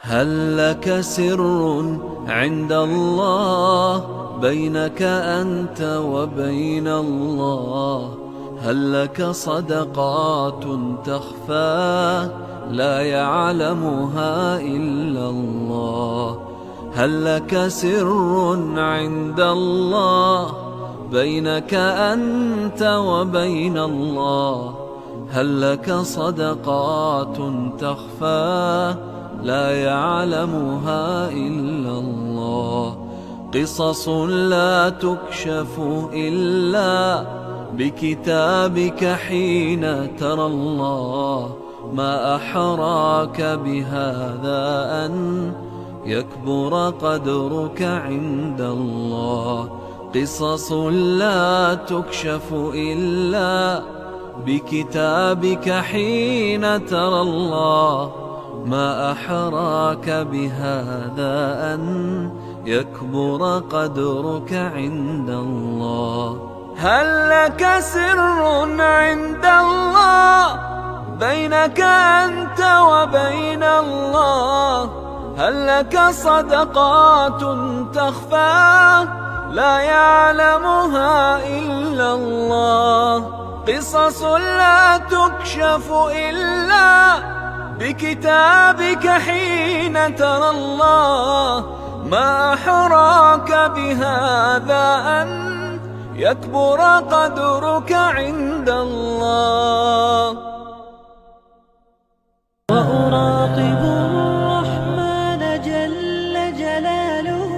هل لك سر عند الله بينك أنت وبين الله؟ هل لك صدقات تخفى لا يعلمها إلا الله؟ هل لك سر عند الله بينك أنت وبين الله؟ هل لك صدقات تخفى لا يعلمها إلا الله؟ قصص لا تكشف إلا بكتابك حين ترى الله. ما أحراك بهذا أن يكبر قدرك عند الله. قصص لا تكشف إلا بكتابك حين ترى الله. ما أحراك بهذا أن يكبر قدرك عند الله. هل لك سر عند الله بينك أنت وبين الله؟ هل لك صدقات تخفى لا يعلمها إلا الله؟ قصص لا تكشف إلا بكتابك حين ترى الله. ما أحراك بهذا أن يكبر قدرك عند الله. وأراقب الرحمن جل جلاله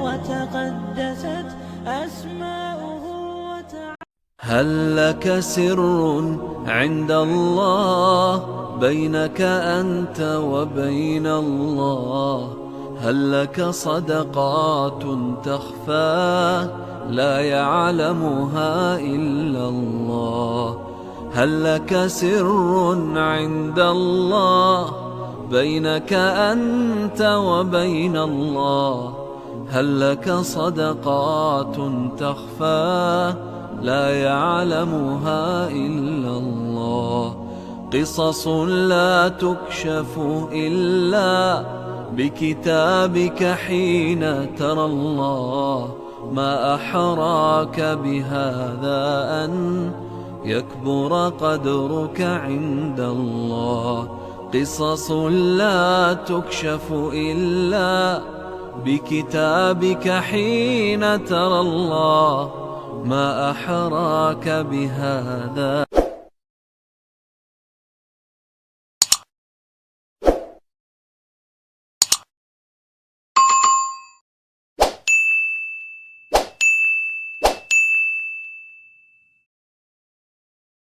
وتقدست أسماؤه هل لك سر عند الله بينك أنت وبين الله؟ هل لك صدقات تخفى لا يعلمها إلا الله؟ هل لك سر عند الله بينك أنت وبين الله؟ هل لك صدقات تخفى لا يعلمها إلا الله؟ قصص لا تكشف إلا بكتابك حين ترى الله. ما أحراك بهذا أن يكبر قدرك عند الله. قصص لا تكشف إلا بكتابك حين ترى الله. ما أحراك بهذا